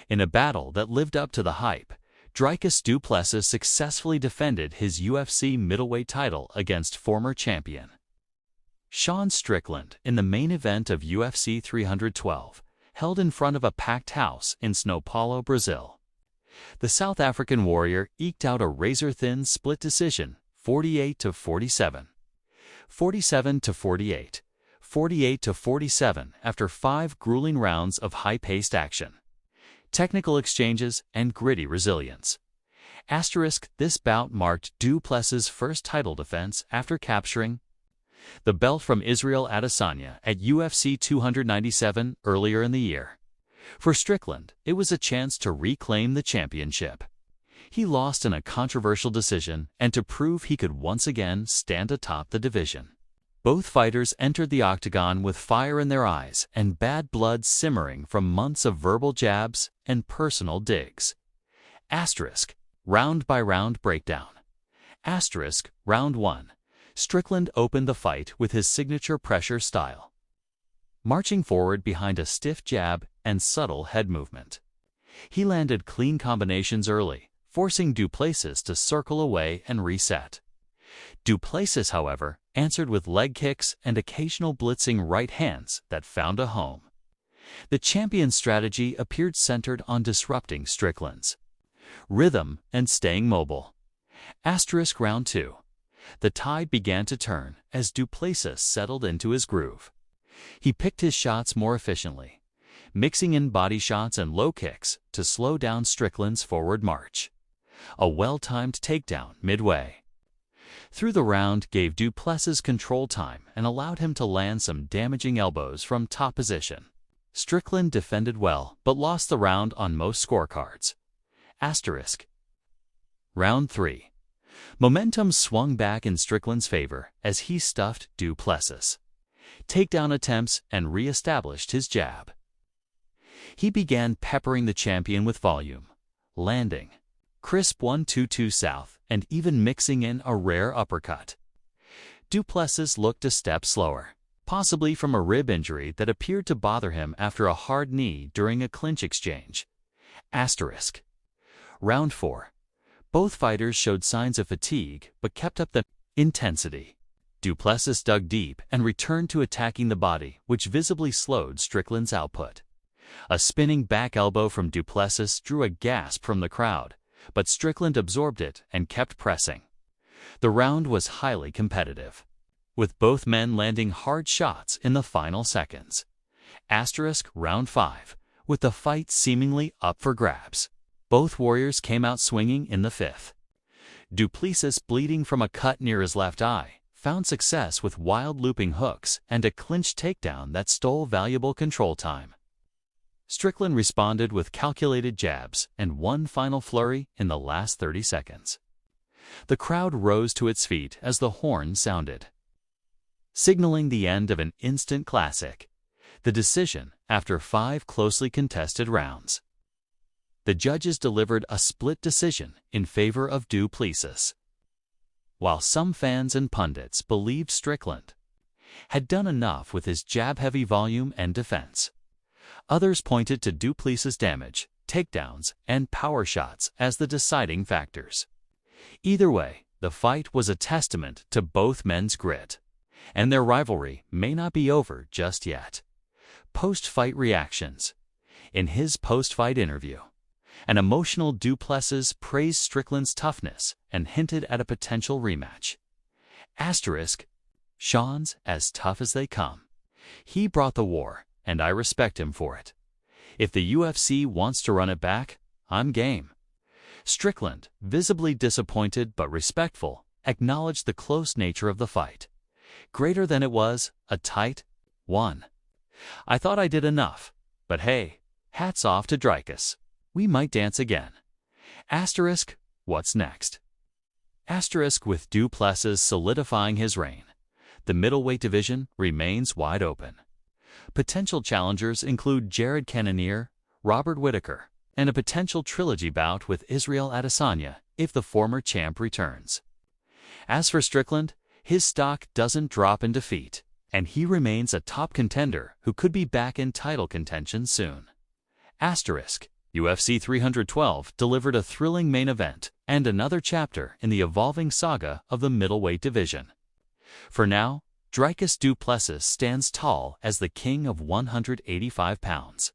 In a battle that lived up to the hype, Dricus Du Plessis successfully defended his UFC middleweight title against former champion Sean Strickland in the main event of UFC 312, held in front of a packed house in São Paulo, Brazil. The South African warrior eked out a razor-thin split decision, 48-47, 47-48, 48-47 after 5 grueling rounds of high-paced action, technical exchanges, and gritty resilience. This bout marked Du Plessis' first title defense after capturing the belt from Israel Adesanya at UFC 297 earlier in the year. For Strickland, it was a chance to reclaim the championship. He lost in a controversial decision and to prove he could once again stand atop the division. Both fighters entered the octagon with fire in their eyes and bad blood simmering from months of verbal jabs and personal digs. Round-by-round breakdown. Round 1. Strickland opened the fight with his signature pressure style, marching forward behind a stiff jab and subtle head movement. He landed clean combinations early, forcing Du Plessis to circle away and reset. Du Plessis, however, answered with leg kicks and occasional blitzing right hands that found a home. The champion's strategy appeared centered on disrupting Strickland's rhythm and staying mobile. Round 2. The tide began to turn as Du Plessis settled into his groove. He picked his shots more efficiently, mixing in body shots and low kicks to slow down Strickland's forward march. A well-timed takedown midway through the round gave Du Plessis control time and allowed him to land some damaging elbows from top position. Strickland defended well but lost the round on most scorecards. Round 3. Momentum swung back in Strickland's favor as he stuffed Du Plessis' takedown attempts and re-established his jab. He began peppering the champion with volume, landing crisp 1-2-2 south and even mixing in a rare uppercut. Du Plessis looked a step slower, possibly from a rib injury that appeared to bother him after a hard knee during a clinch exchange. Round 4. Both fighters showed signs of fatigue but kept up the intensity. Du Plessis dug deep and returned to attacking the body, which visibly slowed Strickland's output. A spinning back elbow from Du Plessis drew a gasp from the crowd, but Strickland absorbed it and kept pressing. The round was highly competitive, with both men landing hard shots in the final seconds. Round 5. With the fight seemingly up for grabs, both warriors came out swinging in the 5th. Du Plessis, bleeding from a cut near his left eye, found success with wild looping hooks and a clinch takedown that stole valuable control time. Strickland responded with calculated jabs and one final flurry in the last 30 seconds. The crowd rose to its feet as the horn sounded, signaling the end of an instant classic. The decision after 5 closely contested rounds. The judges delivered a split decision in favor of Du Plessis. While some fans and pundits believed Strickland had done enough with his jab-heavy volume and defense, others pointed to Du Plessis' damage, takedowns, and power shots as the deciding factors. Either way, the fight was a testament to both men's grit, and their rivalry may not be over just yet. Post-fight reactions. In his post-fight interview, an emotional Du Plessis praised Strickland's toughness and hinted at a potential rematch. Sean's as tough as they come. He brought the war, and I respect him for it. If the UFC wants to run it back, I'm game. Strickland, visibly disappointed but respectful, acknowledged the close nature of the fight. Greater than it was, a tight one. I thought I did enough, but hey, hats off to Dricus. We might dance again. What's next? With Du Plessis solidifying his reign, the middleweight division remains wide open. Potential challengers include Jared Cannonier, Robert Whittaker, and a potential trilogy bout with Israel Adesanya if the former champ returns. As for Strickland, his stock doesn't drop in defeat, and he remains a top contender who could be back in title contention soon. UFC 312 delivered a thrilling main event and another chapter in the evolving saga of the middleweight division. For now, Dricus Du Plessis stands tall as the king of 185 pounds.